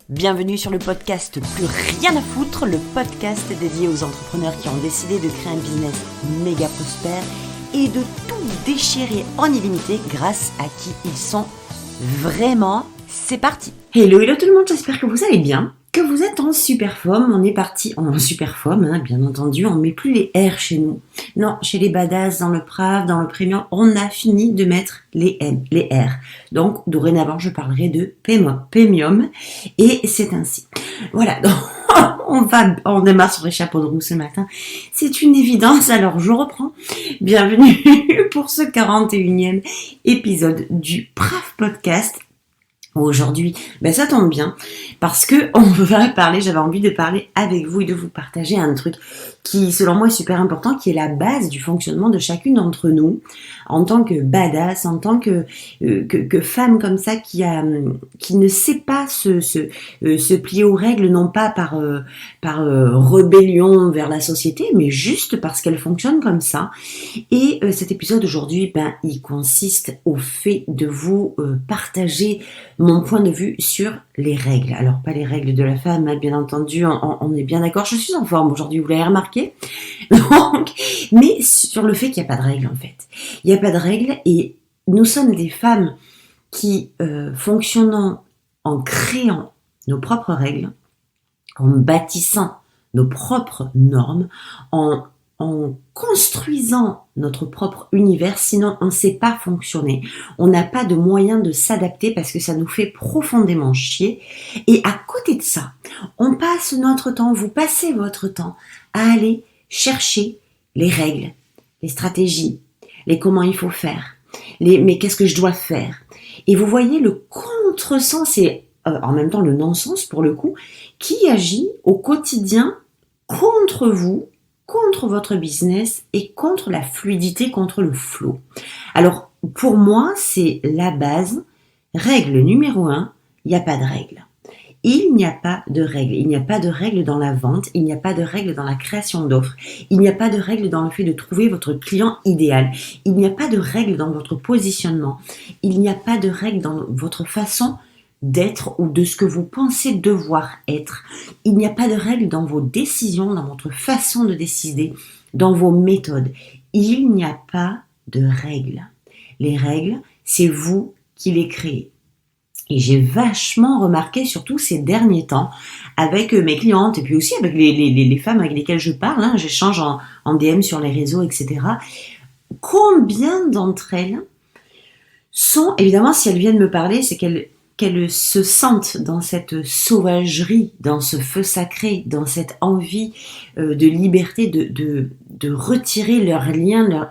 Bienvenue sur le podcast Plus rien à foutre, le podcast dédié aux entrepreneurs qui ont décidé de créer un business méga prospère et de tout déchirer en illimité grâce à qui ils sont vraiment. C'est parti. Hello tout le monde, j'espère que vous allez bien, que vous êtes en super forme. On est parti en super forme, bien entendu, on met plus les R chez nous. Non, chez les badass, dans le Prav, dans le Premium, on a fini de mettre les M, les R. Donc, dorénavant, je parlerai de Premium, et c'est ainsi. Voilà, donc, on démarre sur les chapeaux de roue ce matin. C'est une évidence, alors je reprends. Bienvenue pour ce 41e épisode du Prav Podcast. Aujourd'hui, ça tombe bien parce que j'avais envie de parler avec vous et de vous partager un truc qui, selon moi, est super important, qui est la base du fonctionnement de chacune d'entre nous en tant que badass, en tant que femme comme ça qui ne sait pas se plier aux règles, non pas par rébellion vers la société, mais juste parce qu'elle fonctionne comme ça. Et cet épisode aujourd'hui, il consiste au fait de vous partager mon point de vue sur les règles. Alors, pas les règles de la femme, bien entendu, on est bien d'accord. Je suis en forme aujourd'hui, vous l'avez remarqué. Donc, mais sur le fait qu'il n'y a pas de règles, en fait. Il n'y a pas de règles et nous sommes des femmes qui fonctionnons en créant nos propres règles, en bâtissant nos propres normes, en construisant notre propre univers, sinon on ne sait pas fonctionner. On n'a pas de moyen de s'adapter parce que ça nous fait profondément chier. Et à côté de ça, on passe notre temps, vous passez votre temps à aller chercher les règles, les stratégies, les comment il faut faire, mais qu'est-ce que je dois faire. Et vous voyez le contresens et en même temps le non-sens pour le coup, qui agit au quotidien contre vous, contre votre business et contre la fluidité, contre le flow. Alors, pour moi, c'est la base. Règle numéro 1, il n'y a pas de règle. Il n'y a pas de règle. Il n'y a pas de règle dans la vente. Il n'y a pas de règle dans la création d'offres. Il n'y a pas de règle dans le fait de trouver votre client idéal. Il n'y a pas de règle dans votre positionnement. Il n'y a pas de règle dans votre façon d'être ou de ce que vous pensez devoir être. Il n'y a pas de règle dans vos décisions, dans votre façon de décider, dans vos méthodes. Il n'y a pas de règles. Les règles, c'est vous qui les créez. Et j'ai vachement remarqué, surtout ces derniers temps, avec mes clientes et puis aussi avec les femmes avec lesquelles je parle, j'échange en DM sur les réseaux, etc. Combien d'entre elles sont, évidemment, si elles viennent me parler, c'est qu'elles se sentent dans cette sauvagerie, dans ce feu sacré, dans cette envie de liberté, de retirer leurs liens,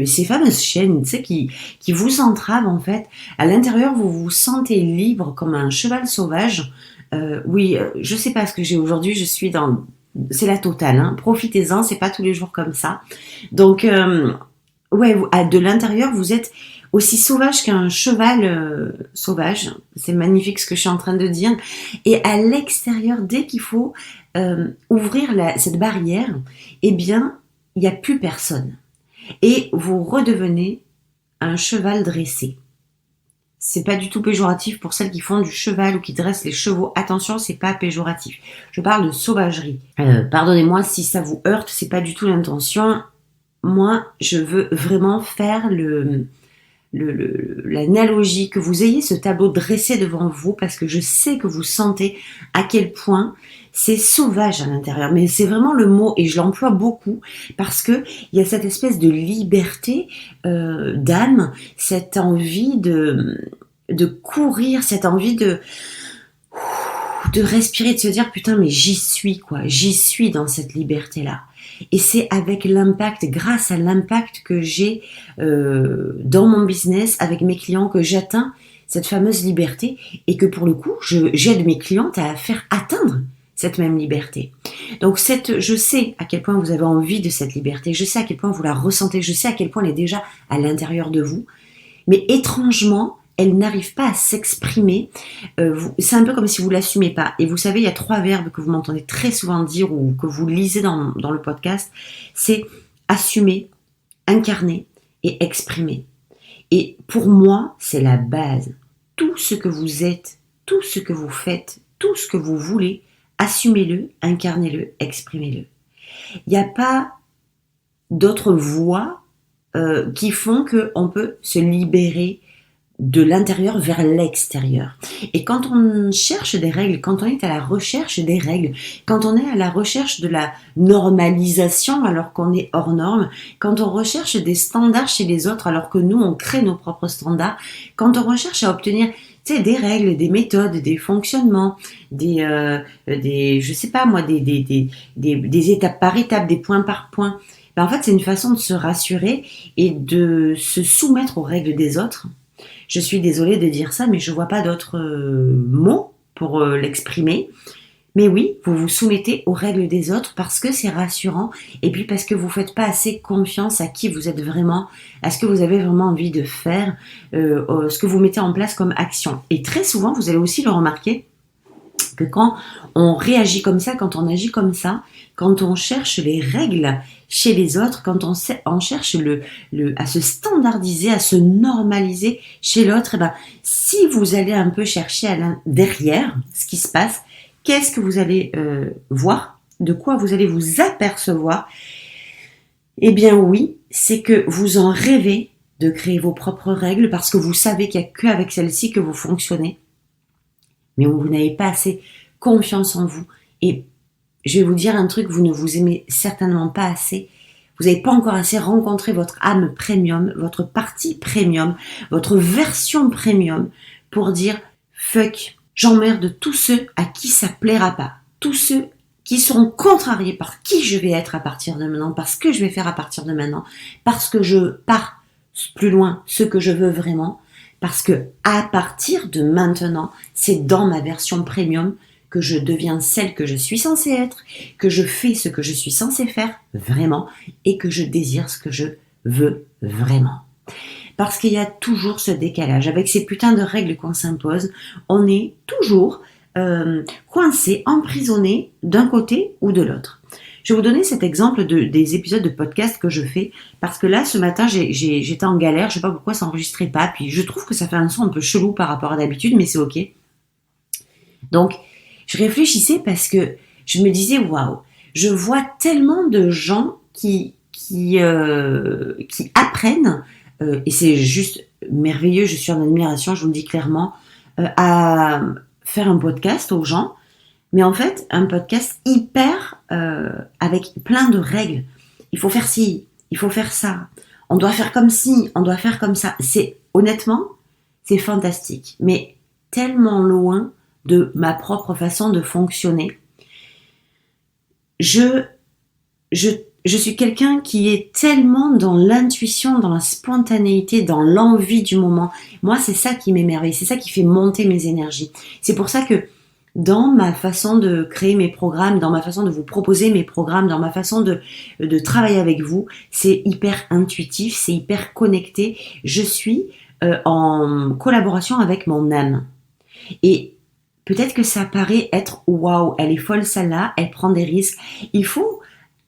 ces fameuses chaînes, qui vous entravent en fait. À l'intérieur, vous vous sentez libre comme un cheval sauvage. Je sais pas ce que j'ai aujourd'hui, c'est la totale. Profitez-en, c'est pas tous les jours comme ça. Donc, de l'intérieur, vous êtes aussi sauvage qu'un cheval sauvage. C'est magnifique ce que je suis en train de dire. Et à l'extérieur, dès qu'il faut ouvrir cette barrière, il n'y a plus personne. Et vous redevenez un cheval dressé. C'est pas du tout péjoratif pour celles qui font du cheval ou qui dressent les chevaux. Attention, c'est pas péjoratif. Je parle de sauvagerie. Pardonnez-moi si ça vous heurte, c'est pas du tout l'intention. Moi, je veux vraiment faire l'analogie, que vous ayez ce tableau dressé devant vous, parce que je sais que vous sentez à quel point c'est sauvage à l'intérieur. Mais c'est vraiment le mot, et je l'emploie beaucoup, parce que il y a cette espèce de liberté d'âme, cette envie de courir, cette envie de respirer, de se dire putain mais j'y suis dans cette liberté-là. Et c'est avec l'impact, grâce à l'impact que j'ai dans mon business, avec mes clients, que j'atteins cette fameuse liberté et que pour le coup, j'aide mes clientes à faire atteindre cette même liberté. Donc je sais à quel point vous avez envie de cette liberté, je sais à quel point vous la ressentez, je sais à quel point elle est déjà à l'intérieur de vous, mais étrangement, elle n'arrive pas à s'exprimer. C'est un peu comme si vous ne l'assumez pas. Et vous savez, il y a 3 verbes que vous m'entendez très souvent dire ou que vous lisez dans le podcast. C'est assumer, incarner et exprimer. Et pour moi, c'est la base. Tout ce que vous êtes, tout ce que vous faites, tout ce que vous voulez, assumez-le, incarnez-le, exprimez-le. Il n'y a pas d'autres voies qui font qu'on peut se libérer de l'intérieur vers l'extérieur. Et quand on cherche des règles, quand on est à la recherche des règles, quand on est à la recherche de la normalisation alors qu'on est hors norme, quand on recherche des standards chez les autres alors que nous, on crée nos propres standards, quand on recherche à obtenir des règles, des méthodes, des fonctionnements, je sais pas moi, des étapes par étape, des points par point, en fait, c'est une façon de se rassurer et de se soumettre aux règles des autres. Je suis désolée de dire ça, mais je vois pas d'autres mots pour l'exprimer. Mais oui, vous vous soumettez aux règles des autres parce que c'est rassurant et puis parce que vous faites pas assez confiance à qui vous êtes vraiment, à ce que vous avez vraiment envie de faire, ce que vous mettez en place comme action. Et très souvent, vous allez aussi le remarquer, que quand on réagit comme ça, quand on agit comme ça, quand on cherche les règles chez les autres, quand on cherche à se standardiser, à se normaliser chez l'autre, si vous allez un peu chercher derrière ce qui se passe, qu'est-ce que vous allez voir, de quoi vous allez vous apercevoir? Eh bien oui, c'est que vous en rêvez de créer vos propres règles parce que vous savez qu'il n'y a qu'avec celles-ci que vous fonctionnez. Mais vous n'avez pas assez confiance en vous. Et je vais vous dire un truc, vous ne vous aimez certainement pas assez. Vous n'avez pas encore assez rencontré votre âme premium, votre partie premium, votre version premium pour dire fuck, j'emmerde tous ceux à qui ça plaira pas. Tous ceux qui seront contrariés par qui je vais être à partir de maintenant, parce que je vais faire à partir de maintenant, parce que je pars plus loin ce que je veux vraiment. Parce que à partir de maintenant, c'est dans ma version premium que je deviens celle que je suis censée être, que je fais ce que je suis censée faire vraiment et que je désire ce que je veux vraiment. Parce qu'il y a toujours ce décalage. Avec ces putains de règles qu'on s'impose, on est toujours coincé, emprisonné d'un côté ou de l'autre. Je vais vous donner cet exemple des épisodes de podcast que je fais, parce que là, ce matin, j'étais en galère, je sais pas pourquoi ça n'enregistrait pas, puis je trouve que ça fait un son un peu chelou par rapport à d'habitude, mais c'est ok. Donc, je réfléchissais parce que je me disais, waouh, je vois tellement de gens qui apprennent, et c'est juste merveilleux, je suis en admiration, je vous le dis clairement, à faire un podcast aux gens, mais en fait, un podcast hyper avec plein de règles. Il faut faire ci, il faut faire ça. On doit faire comme ci, on doit faire comme ça. Honnêtement, c'est fantastique. Mais tellement loin de ma propre façon de fonctionner. Je suis quelqu'un qui est tellement dans l'intuition, dans la spontanéité, dans l'envie du moment. Moi, c'est ça qui m'émerveille. C'est ça qui fait monter mes énergies. C'est pour ça que dans ma façon de créer mes programmes, dans ma façon de vous proposer mes programmes, dans ma façon de travailler avec vous, c'est hyper intuitif, c'est hyper connecté. Je suis en collaboration avec mon âme. Et peut-être que ça paraît être waouh, elle est folle celle-là, elle prend des risques. Il faut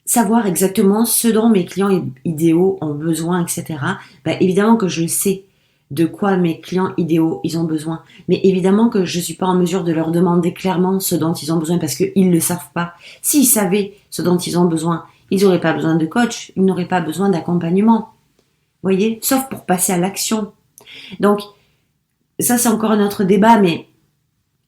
savoir exactement ce dont mes clients idéaux ont besoin, etc. Évidemment que je le sais de quoi mes clients idéaux ils ont besoin. Mais évidemment que je ne suis pas en mesure de leur demander clairement ce dont ils ont besoin parce qu'ils ne le savent pas. S'ils savaient ce dont ils ont besoin, ils n'auraient pas besoin de coach, ils n'auraient pas besoin d'accompagnement. Vous voyez? Sauf pour passer à l'action. Donc, ça c'est encore un autre débat, mais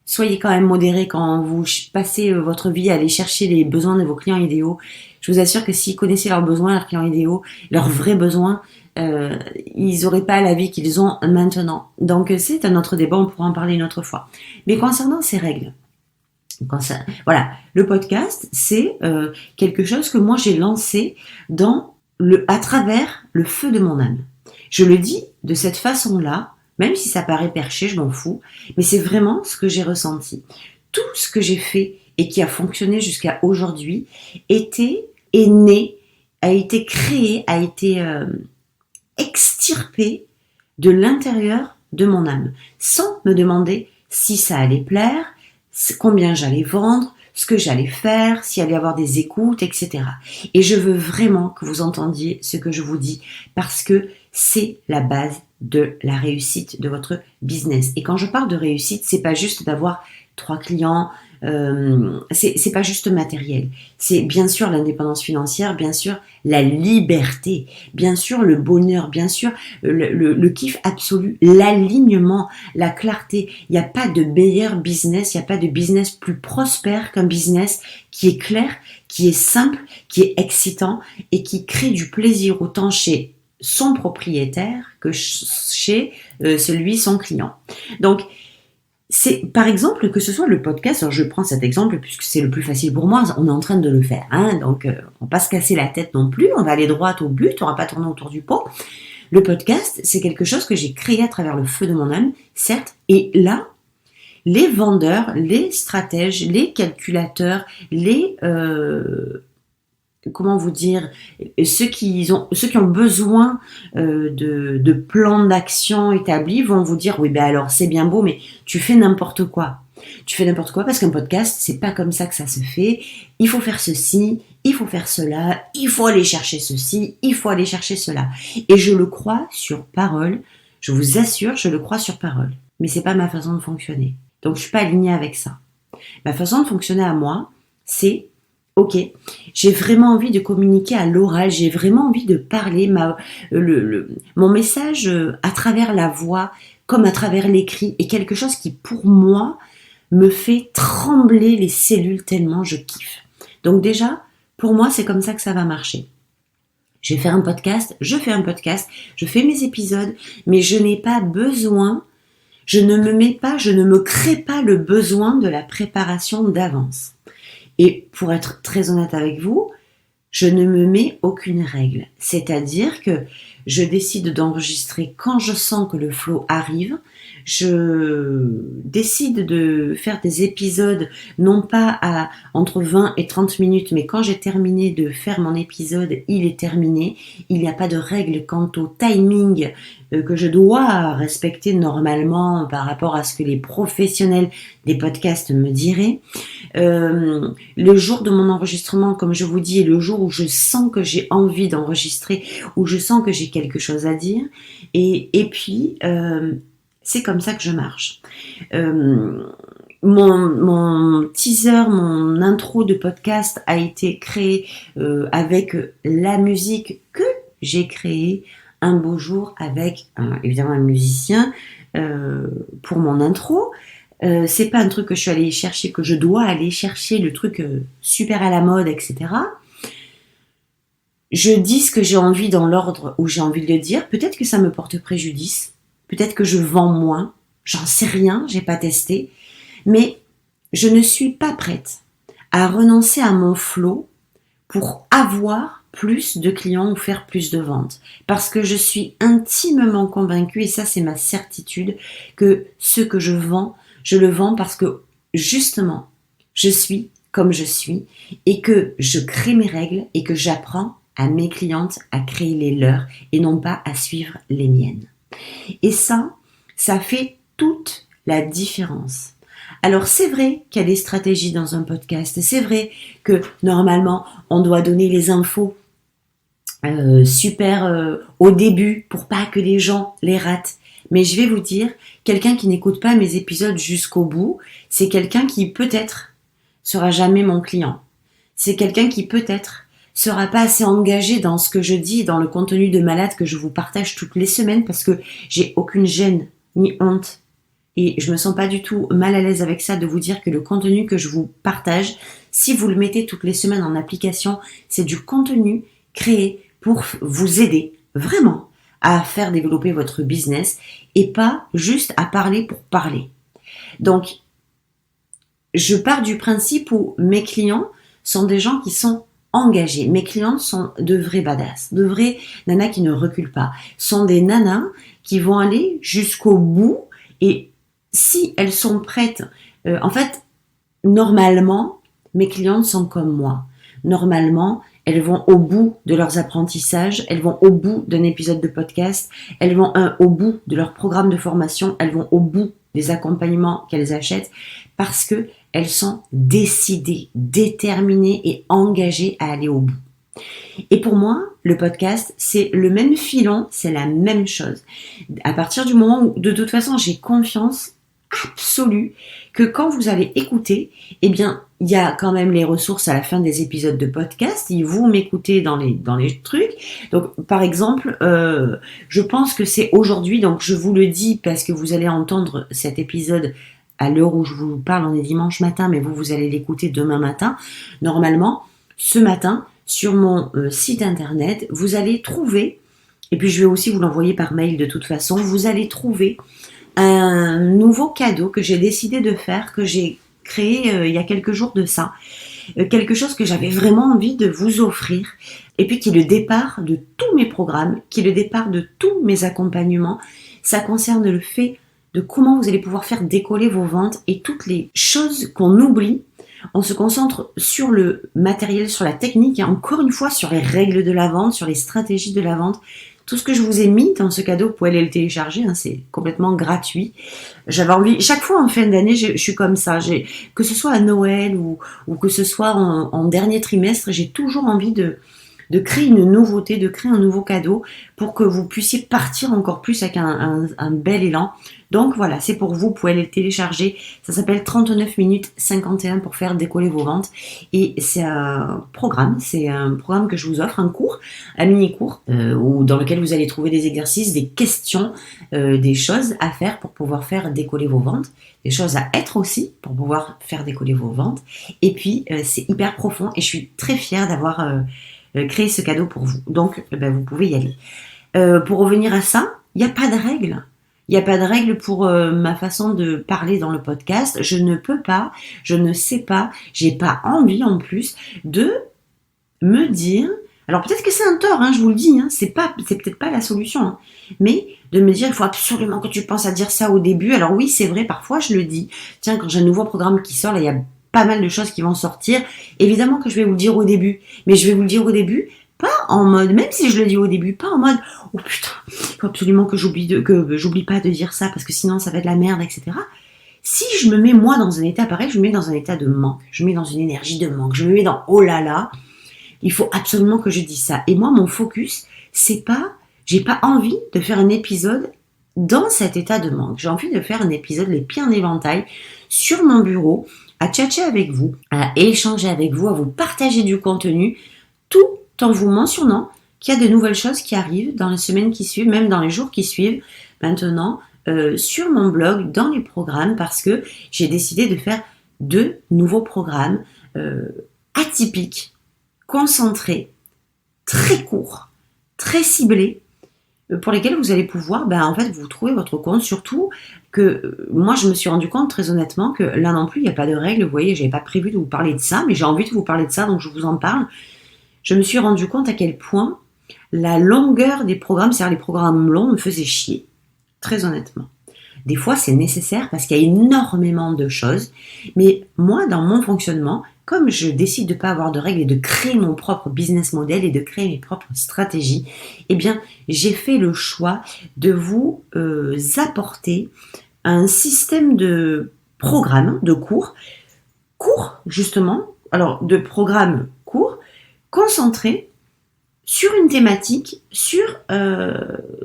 soyez quand même modérés quand vous passez votre vie à aller chercher les besoins de vos clients idéaux. Je vous assure que s'ils connaissaient leurs besoins, leurs clients idéaux, leurs vrais besoins, ils n'auraient pas la vie qu'ils ont maintenant. Donc c'est un autre débat, on pourra en parler une autre fois. Mais concernant ces règles, voilà, le podcast, c'est quelque chose que moi j'ai lancé à travers le feu de mon âme. Je le dis de cette façon-là, même si ça paraît perché, je m'en fous, mais c'est vraiment ce que j'ai ressenti. Tout ce que j'ai fait et qui a fonctionné jusqu'à aujourd'hui est né, a été créé, a été extirpé de l'intérieur de mon âme, sans me demander si ça allait plaire, combien j'allais vendre, ce que j'allais faire, s'il allait y avoir des écoutes, etc. Et je veux vraiment que vous entendiez ce que je vous dis, parce que c'est la base de la réussite de votre business. Et quand je parle de réussite, c'est pas juste d'avoir 3 clients, c'est pas juste matériel. C'est bien sûr l'indépendance financière, bien sûr la liberté, bien sûr le bonheur, bien sûr le kiff absolu, l'alignement, la clarté. Il n'y a pas de meilleur business, il n'y a pas de business plus prospère qu'un business qui est clair, qui est simple, qui est excitant et qui crée du plaisir autant chez son propriétaire que chez son client. Donc, c'est par exemple que ce soit le podcast, alors je prends cet exemple puisque c'est le plus facile pour moi, on est en train de le faire, donc on va pas se casser la tête non plus, on va aller droit au but, on va pas tourner autour du pot. Le podcast, c'est quelque chose que j'ai créé à travers le feu de mon âme, certes, et là, les vendeurs, les stratèges, les calculateurs, comment vous dire, ceux qui ont besoin de plans d'action établis vont vous dire oui ben alors c'est bien beau mais tu fais n'importe quoi. Tu fais n'importe quoi parce qu'un podcast c'est pas comme ça que ça se fait. Il faut faire ceci, il faut faire cela, il faut aller chercher ceci, il faut aller chercher cela. Et je le crois sur parole. Je vous assure, je le crois sur parole. Mais c'est pas ma façon de fonctionner. Donc je suis pas alignée avec ça. Ma façon de fonctionner à moi, c'est ok, j'ai vraiment envie de communiquer à l'oral, j'ai vraiment envie de parler mon message à travers la voix, comme à travers l'écrit, est quelque chose qui pour moi me fait trembler les cellules tellement je kiffe. Donc déjà, pour moi, c'est comme ça que ça va marcher. Je vais faire un podcast, je fais mes épisodes, mais je n'ai pas besoin, je ne me crée pas le besoin de la préparation d'avance. Et pour être très honnête avec vous, je ne me mets aucune règle. C'est-à-dire que je décide d'enregistrer quand je sens que le flow arrive. Je décide de faire des épisodes, non pas entre 20 et 30 minutes, mais quand j'ai terminé de faire mon épisode, il est terminé. Il n'y a pas de règle quant au timing que je dois respecter normalement par rapport à ce que les professionnels des podcasts me diraient. Le jour de mon enregistrement, comme je vous dis, est le jour où je sens que j'ai envie d'enregistrer, où je sens que j'ai quelque chose à dire. Et puis, c'est comme ça que je marche. Mon teaser, mon intro de podcast a été créé avec la musique que j'ai créée un beau jour avec évidemment un musicien pour mon intro. C'est pas un truc que je suis allée chercher, que je dois aller chercher le truc super à la mode, etc. Je dis ce que j'ai envie dans l'ordre où j'ai envie de le dire. Peut-être que ça me porte préjudice. Peut-être que je vends moins. J'en sais rien, j'ai pas testé. Mais je ne suis pas prête à renoncer à mon flow pour avoir plus de clients ou faire plus de ventes. Parce que je suis intimement convaincue, et ça c'est ma certitude, que ce que je le vends parce que justement, je suis comme je suis et que je crée mes règles et que j'apprends à mes clientes à créer les leurs et non pas à suivre les miennes. Et ça fait toute la différence. Alors c'est vrai qu'il y a des stratégies dans un podcast, c'est vrai que normalement on doit donner les infos au début pour pas que les gens les ratent. Mais je vais vous dire, quelqu'un qui n'écoute pas mes épisodes jusqu'au bout, c'est quelqu'un qui peut-être sera jamais mon client. C'est quelqu'un qui peut-être sera pas assez engagé dans ce que je dis, dans le contenu de malade que je vous partage toutes les semaines parce que j'ai aucune gêne ni honte. Et je me sens pas du tout mal à l'aise avec ça de vous dire que le contenu que je vous partage, si vous le mettez toutes les semaines en application, c'est du contenu créé pour vous aider vraiment à faire développer votre business et pas juste à parler pour parler. Donc, je pars du principe où mes clients sont des gens qui sont engagés. Mes clientes sont de vrais badass, de vrais nanas qui ne reculent pas. Sont des nanas qui vont aller jusqu'au bout et si elles sont prêtes, en fait, normalement, mes clientes sont comme moi. Normalement, elles vont au bout de leurs apprentissages, elles vont au bout d'un épisode de podcast, elles vont au bout de leur programme de formation, elles vont au bout des accompagnements qu'elles achètent parce que elles sont décidées, déterminées et engagées à aller au bout. Et pour moi, le podcast, c'est le même filon, c'est la même chose. À partir du moment où, de toute façon, j'ai confiance absolue que quand vous allez écouter, eh bien, il y a quand même les ressources à la fin des épisodes de podcast. Si vous m'écoutez dans les trucs, donc par exemple, je pense que c'est aujourd'hui, donc je vous le dis parce que vous allez entendre cet épisode à l'heure où je vous parle, on est dimanche matin, mais vous allez l'écouter demain matin. Normalement, ce matin, sur mon site internet, vous allez trouver, et puis je vais aussi vous l'envoyer par mail de toute façon, vous allez trouver un nouveau cadeau que j'ai décidé de faire, que j'ai créé il y a quelques jours de ça. Quelque chose que j'avais vraiment envie de vous offrir, et puis qui est le départ de tous mes programmes, qui est le départ de tous mes accompagnements. Ça concerne le fait de comment vous allez pouvoir faire décoller vos ventes et toutes les choses qu'on oublie. On se concentre sur le matériel, sur la technique, et encore une fois sur les règles de la vente, sur les stratégies de la vente. Tout ce que je vous ai mis dans ce cadeau, vous pouvez aller le télécharger, c'est complètement gratuit. J'avais envie, chaque fois en fin d'année, je suis comme ça, que ce soit à Noël ou que ce soit en dernier trimestre, j'ai toujours envie de créer une nouveauté, de créer un nouveau cadeau pour que vous puissiez partir encore plus avec un bel élan. Donc voilà, c'est pour vous pouvez aller le télécharger. Ça s'appelle 39 minutes 51 pour faire décoller vos ventes. Et c'est un programme que je vous offre, un cours, un mini-cours, dans lequel vous allez trouver des exercices, des questions, des choses à faire pour pouvoir faire décoller vos ventes, des choses à être aussi pour pouvoir faire décoller vos ventes. Et puis, c'est hyper profond et je suis très fière d'avoir créé ce cadeau pour vous. Donc, vous pouvez y aller. Pour revenir à ça, il n'y a pas de règle. Il n'y a pas de règle pour ma façon de parler dans le podcast. Je ne peux pas, je ne sais pas, j'ai pas envie en plus de me dire. Alors peut-être que c'est un tort, je vous le dis, c'est peut-être pas la solution, mais de me dire il faut absolument que tu penses à dire ça au début. Alors oui, c'est vrai, parfois je le dis. Tiens, quand j'ai un nouveau programme qui sort, là il y a pas mal de choses qui vont sortir. Évidemment que je vais vous le dire au début, mais je vais vous le dire au début. Pas en mode, même si je le dis au début, pas en mode oh putain, il faut absolument que j'oublie pas de dire ça parce que sinon ça va être la merde, etc. Si je me mets moi dans un état pareil, je me mets dans un état de manque, je me mets dans une énergie de manque, je me mets dans oh là là, il faut absolument que je dise ça. Et moi, mon focus, j'ai pas envie de faire un épisode dans cet état de manque. J'ai envie de faire un épisode les pieds en éventail sur mon bureau, à tchatcher avec vous, à échanger avec vous, à vous partager du contenu, tout en vous mentionnant qu'il y a de nouvelles choses qui arrivent dans les semaines qui suivent, même dans les jours qui suivent, maintenant, sur mon blog, dans les programmes, parce que j'ai décidé de faire 2 nouveaux programmes atypiques, concentrés, très courts, très ciblés, pour lesquels vous allez pouvoir, en fait, vous trouver votre compte. Surtout que moi, je me suis rendu compte, très honnêtement, que là non plus, il n'y a pas de règle. Vous voyez, j'avais pas prévu de vous parler de ça, mais j'ai envie de vous parler de ça, donc je vous en parle. Je me suis rendu compte à quel point la longueur des programmes, c'est-à-dire les programmes longs, me faisait chier, très honnêtement. Des fois, c'est nécessaire parce qu'il y a énormément de choses, mais moi, dans mon fonctionnement, comme je décide de ne pas avoir de règles et de créer mon propre business model et de créer mes propres stratégies, eh bien, j'ai fait le choix de vous apporter un système de programmes, de cours, justement, alors de programmes courts, concentrés sur une thématique, sur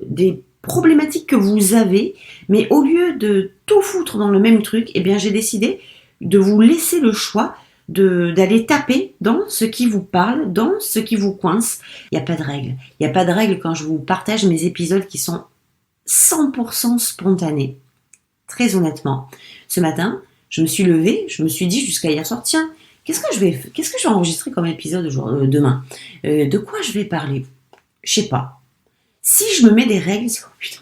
des problématiques que vous avez, mais au lieu de tout foutre dans le même truc, eh bien j'ai décidé de vous laisser le choix d'aller taper dans ce qui vous parle, dans ce qui vous coince. Il n'y a pas de règle. Il n'y a pas de règle quand je vous partage mes épisodes qui sont 100% spontanés. Très honnêtement. Ce matin, je me suis levée, je me suis dit jusqu'à hier soir, tiens, qu'est-ce que je vais enregistrer comme épisode demain de quoi je vais parler? Je sais pas. Si je me mets des règles, c'est putain,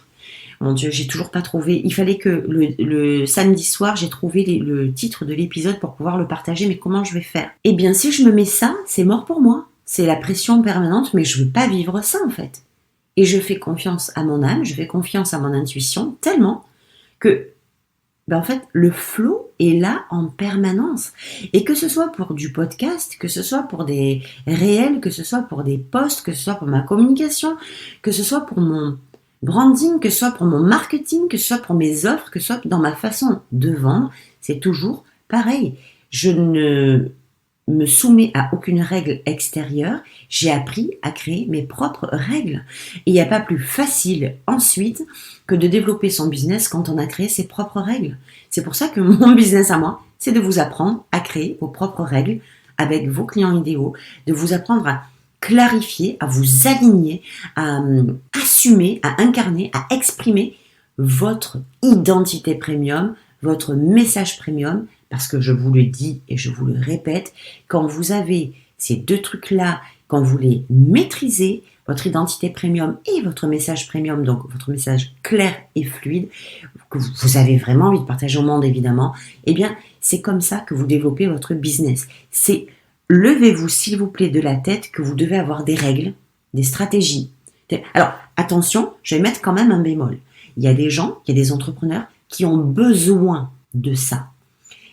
mon Dieu, j'ai toujours pas trouvé. Il fallait que le samedi soir, j'ai trouvé le titre de l'épisode pour pouvoir le partager, mais comment je vais faire? Eh bien, si je me mets ça, c'est mort pour moi. C'est la pression permanente, mais je veux pas vivre ça en fait. Et je fais confiance à mon âme, je fais confiance à mon intuition tellement que en fait, le flow est là en permanence. Et que ce soit pour du podcast, que ce soit pour des réels, que ce soit pour des posts, que ce soit pour ma communication, que ce soit pour mon branding, que ce soit pour mon marketing, que ce soit pour mes offres, que ce soit dans ma façon de vendre, c'est toujours pareil. Je ne me soumets à aucune règle extérieure, j'ai appris à créer mes propres règles. Et il n'y a pas plus facile ensuite que de développer son business quand on a créé ses propres règles. C'est pour ça que mon business à moi, c'est de vous apprendre à créer vos propres règles avec vos clients idéaux, de vous apprendre à clarifier, à vous aligner, à assumer, à incarner, à exprimer votre identité premium, votre message premium, parce que je vous le dis et je vous le répète, quand vous avez ces deux trucs-là, quand vous les maîtrisez, votre identité premium et votre message premium, donc votre message clair et fluide, que vous avez vraiment envie de partager au monde évidemment, eh bien c'est comme ça que vous développez votre business. C'est levez-vous s'il vous plaît de la tête que vous devez avoir des règles, des stratégies. Alors attention, je vais mettre quand même un bémol. Il y a des gens, il y a des entrepreneurs qui ont besoin de ça.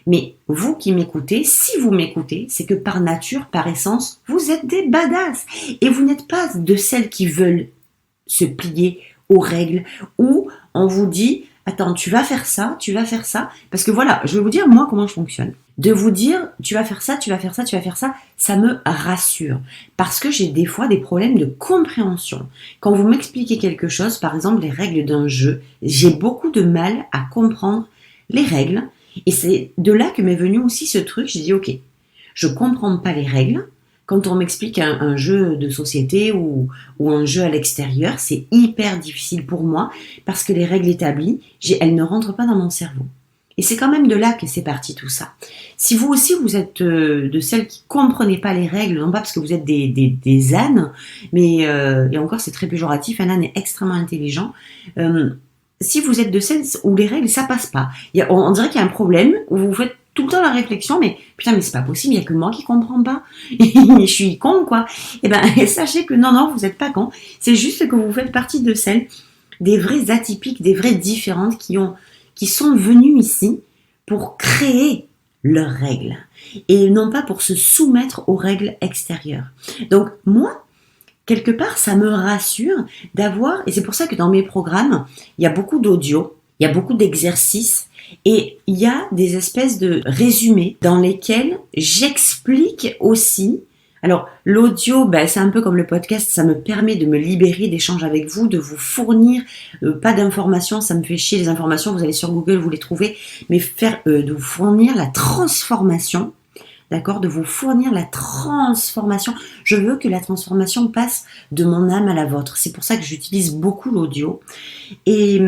Mais vous qui m'écoutez, si vous m'écoutez, c'est que par nature, par essence, vous êtes des badass. Et vous n'êtes pas de celles qui veulent se plier aux règles où on vous dit « Attends, tu vas faire ça, tu vas faire ça. » Parce que voilà, je vais vous dire moi comment je fonctionne. De vous dire « Tu vas faire ça, tu vas faire ça, tu vas faire ça », ça me rassure. Parce que j'ai des fois des problèmes de compréhension. Quand vous m'expliquez quelque chose, par exemple les règles d'un jeu, j'ai beaucoup de mal à comprendre les règles. Et c'est de là que m'est venu aussi ce truc. J'ai dit, ok, je comprends pas les règles. Quand on m'explique un jeu de société ou un jeu à l'extérieur, c'est hyper difficile pour moi parce que les règles établies, elles ne rentrent pas dans mon cerveau. Et c'est quand même de là que c'est parti tout ça. Si vous aussi, vous êtes de celles qui comprenez pas les règles, non pas parce que vous êtes des ânes, mais, et encore c'est très péjoratif, un âne est extrêmement intelligent, si vous êtes de celles où les règles, ça passe pas. On dirait qu'il y a un problème où vous faites tout le temps la réflexion, mais putain, mais c'est pas possible, il y a que moi qui comprends pas. Je suis con, quoi. Eh ben, sachez que non, vous êtes pas con. C'est juste que vous faites partie de celles, des vraies atypiques, des vraies différentes qui sont venues ici pour créer leurs règles et non pas pour se soumettre aux règles extérieures. Donc, moi, quelque part, ça me rassure d'avoir, et c'est pour ça que dans mes programmes, il y a beaucoup d'audio, il y a beaucoup d'exercices, et il y a des espèces de résumés dans lesquels j'explique aussi. Alors, l'audio, c'est un peu comme le podcast, ça me permet de me libérer d'échanges avec vous, de vous fournir pas d'informations, ça me fait chier les informations, vous allez sur Google, vous les trouvez, mais de vous fournir la transformation. D'accord, de vous fournir la transformation. Je veux que la transformation passe de mon âme à la vôtre. C'est pour ça que j'utilise beaucoup l'audio. Et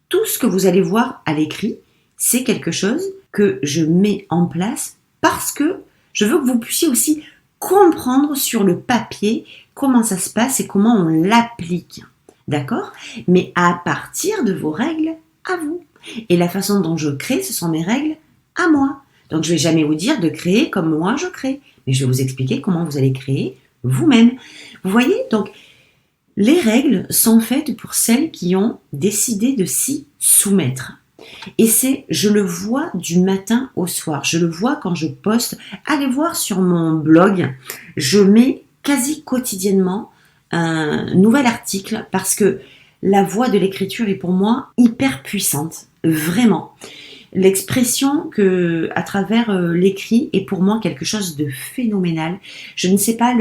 tout ce que vous allez voir à l'écrit, c'est quelque chose que je mets en place parce que je veux que vous puissiez aussi comprendre sur le papier comment ça se passe et comment on l'applique. D'accord ? Mais à partir de vos règles à vous. Et la façon dont je crée, ce sont mes règles à moi. Donc, je ne vais jamais vous dire de créer comme moi je crée. Mais je vais vous expliquer comment vous allez créer vous-même. Vous voyez, donc, les règles sont faites pour celles qui ont décidé de s'y soumettre. Et je le vois du matin au soir. Je le vois quand je poste. Allez voir sur mon blog. Je mets quasi quotidiennement un nouvel article parce que la voix de l'écriture est pour moi hyper puissante. Vraiment. L'expression que à travers l'écrit est pour moi quelque chose de phénoménal. Je ne sais pas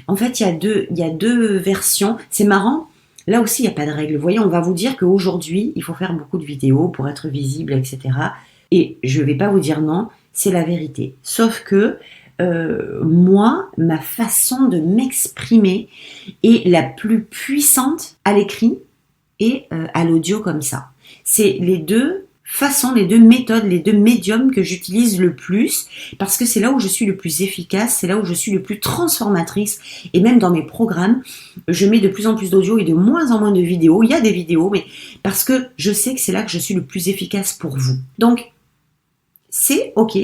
en fait, il y a deux versions. C'est marrant. Là aussi, il n'y a pas de règle. Vous voyez, on va vous dire qu'aujourd'hui, il faut faire beaucoup de vidéos pour être visible, etc. Et je ne vais pas vous dire non, c'est la vérité. Sauf que moi, ma façon de m'exprimer est la plus puissante à l'écrit et à l'audio comme ça. C'est les deux façons, les deux méthodes, les deux médiums que j'utilise le plus parce que c'est là où je suis le plus efficace, c'est là où je suis le plus transformatrice et même dans mes programmes, je mets de plus en plus d'audio et de moins en moins de vidéos. Il y a des vidéos, mais parce que je sais que c'est là que je suis le plus efficace pour vous. Donc, c'est ok,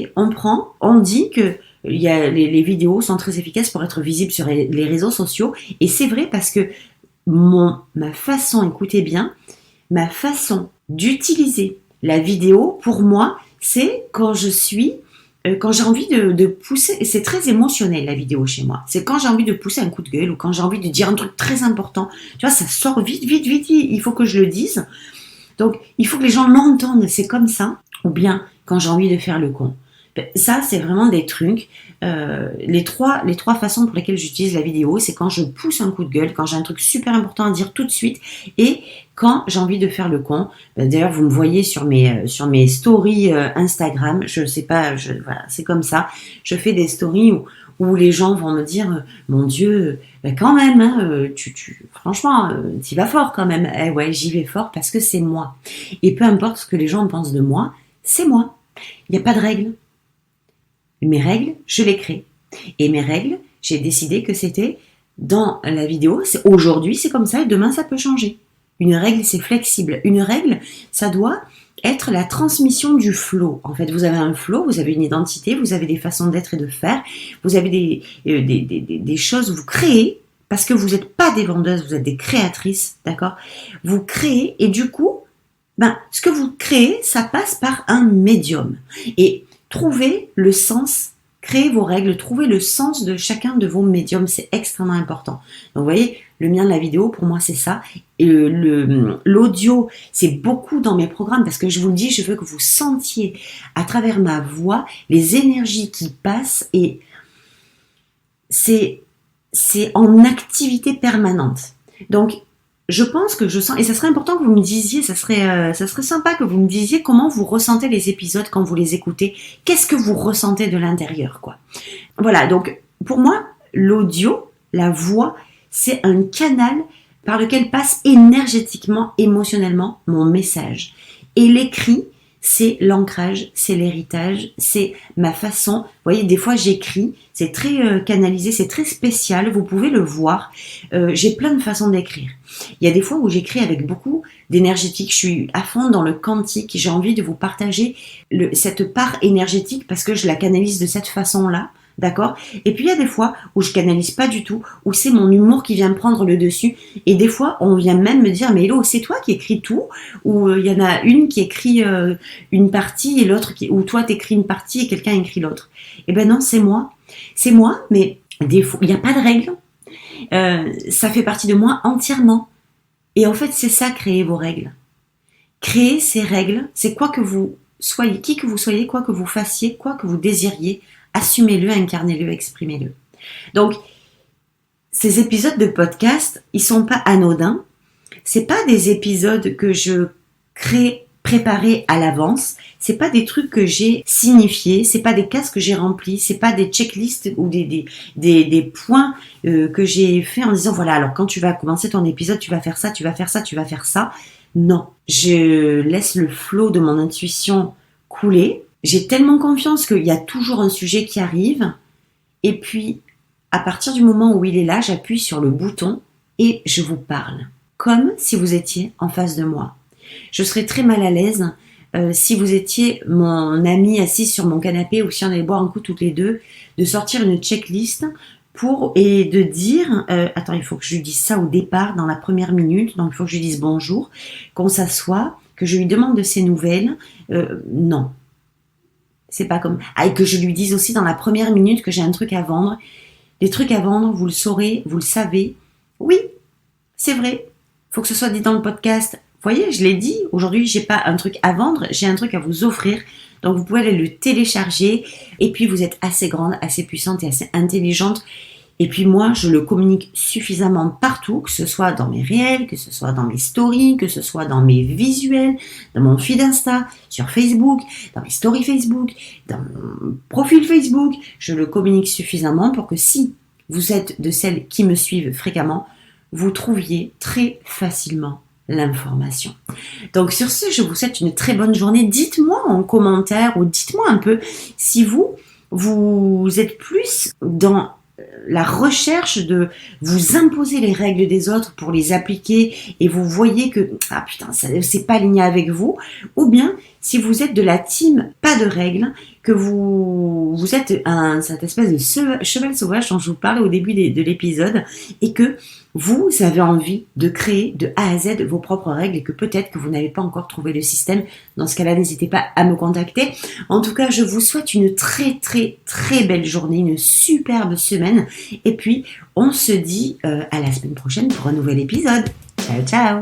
on dit que les vidéos sont très efficaces pour être visibles sur les réseaux sociaux et c'est vrai parce que ma façon, écoutez bien, ma façon d'utiliser la vidéo, pour moi, c'est quand j'ai envie de pousser, et c'est très émotionnel la vidéo chez moi, c'est quand j'ai envie de pousser un coup de gueule ou quand j'ai envie de dire un truc très important, tu vois, ça sort vite, il faut que je le dise, donc il faut que les gens l'entendent, c'est comme ça, ou bien quand j'ai envie de faire le con. Ça, c'est vraiment des trucs. Les trois façons pour lesquelles j'utilise la vidéo, c'est quand je pousse un coup de gueule, quand j'ai un truc super important à dire tout de suite, et quand j'ai envie de faire le con. D'ailleurs, vous me voyez sur mes stories Instagram. Je sais pas, voilà, c'est comme ça. Je fais des stories où les gens vont me dire, mon Dieu, quand même, hein, franchement, t'y vas fort quand même. Eh ouais, j'y vais fort parce que c'est moi. Et peu importe ce que les gens pensent de moi, c'est moi. Il n'y a pas de règles. Mes règles, je les crée. Et mes règles, j'ai décidé que c'était dans la vidéo, aujourd'hui c'est comme ça et demain ça peut changer. Une règle, c'est flexible. Une règle, ça doit être la transmission du flow. En fait, vous avez un flow, vous avez une identité, vous avez des façons d'être et de faire, vous avez des choses, vous créez, parce que vous n'êtes pas des vendeuses, vous êtes des créatrices, d'accord ? Vous créez et du coup, ce que vous créez, ça passe par un médium. Et trouvez le sens, créez vos règles, trouvez le sens de chacun de vos médiums, c'est extrêmement important. Donc vous voyez, le mien de la vidéo, pour moi, c'est ça. Et l'audio, c'est beaucoup dans mes programmes parce que je vous le dis, je veux que vous sentiez à travers ma voix les énergies qui passent et c'est en activité permanente. Donc, je pense que je sens, et ça serait important que vous me disiez, ça serait sympa que vous me disiez comment vous ressentez les épisodes quand vous les écoutez. Qu'est-ce que vous ressentez de l'intérieur, quoi. Voilà, donc pour moi, l'audio, la voix, c'est un canal par lequel passe énergétiquement, émotionnellement mon message. Et l'écrit, c'est l'ancrage, c'est l'héritage, c'est ma façon. Vous voyez, des fois j'écris, c'est très canalisé, c'est très spécial, vous pouvez le voir. J'ai plein de façons d'écrire. Il y a des fois où j'écris avec beaucoup d'énergétique, je suis à fond dans le quantique, j'ai envie de vous partager cette part énergétique parce que je la canalise de cette façon-là. D'accord ? Et puis il y a des fois où je canalise pas du tout, où c'est mon humour qui vient prendre le dessus. Et des fois, on vient même me dire, mais Hello, c'est toi qui écris tout ? Ou il y en a une qui écrit une partie et l'autre ou toi t'écris une partie et quelqu'un écrit l'autre. Eh ben non, c'est moi. C'est moi, mais des fois, il n'y a pas de règle. Ça fait partie de moi entièrement. Et en fait, c'est ça, créer vos règles. Créer ces règles, c'est quoi que vous soyez, qui que vous soyez, quoi que vous fassiez, quoi que vous désiriez, assumez-le, incarnez-le, exprimez-le. Donc, ces épisodes de podcast, ils sont pas anodins. C'est pas des épisodes que je crée préparés à l'avance. C'est pas des trucs que j'ai signifiés. C'est pas des cases que j'ai remplies. C'est pas des checklists ou des points que j'ai fait en disant voilà, alors quand tu vas commencer ton épisode, tu vas faire ça, tu vas faire ça, tu vas faire ça. Non, je laisse le flow de mon intuition couler. J'ai tellement confiance qu'il y a toujours un sujet qui arrive. Et puis, à partir du moment où il est là, j'appuie sur le bouton et je vous parle. Comme si vous étiez en face de moi. Je serais très mal à l'aise si vous étiez mon ami assis sur mon canapé ou si on allait boire un coup toutes les deux, de sortir une checklist et de dire, attends, il faut que je lui dise ça au départ, dans la première minute, donc il faut que je lui dise bonjour, qu'on s'assoie, que je lui demande de ses nouvelles. Non. C'est pas comme... Ah, et que je lui dise aussi dans la première minute que j'ai un truc à vendre. Les trucs à vendre, vous le saurez, vous le savez. Oui, c'est vrai. Faut que ce soit dit dans le podcast. Vous voyez, je l'ai dit. Aujourd'hui, j'ai pas un truc à vendre, j'ai un truc à vous offrir. Donc, vous pouvez aller le télécharger. Et puis, vous êtes assez grande, assez puissante et assez intelligente. Et puis moi, je le communique suffisamment partout, que ce soit dans mes réels, que ce soit dans mes stories, que ce soit dans mes visuels, dans mon feed Insta, sur Facebook, dans mes stories Facebook, dans mon profil Facebook. Je le communique suffisamment pour que si vous êtes de celles qui me suivent fréquemment, vous trouviez très facilement l'information. Donc sur ce, je vous souhaite une très bonne journée. Dites-moi en commentaire ou dites-moi un peu si vous êtes plus dans la recherche de vous imposer les règles des autres pour les appliquer et vous voyez que ah putain c'est pas aligné avec vous, ou bien si vous êtes de la team pas de règles, que vous êtes cette espèce de cheval sauvage dont je vous parlais au début de l'épisode et que vous avez envie de créer de A à Z vos propres règles et que peut-être que vous n'avez pas encore trouvé le système. Dans ce cas-là, n'hésitez pas à me contacter. En tout cas, je vous souhaite une très très très belle journée, une superbe semaine. Et puis, on se dit à la semaine prochaine pour un nouvel épisode. Ciao, ciao!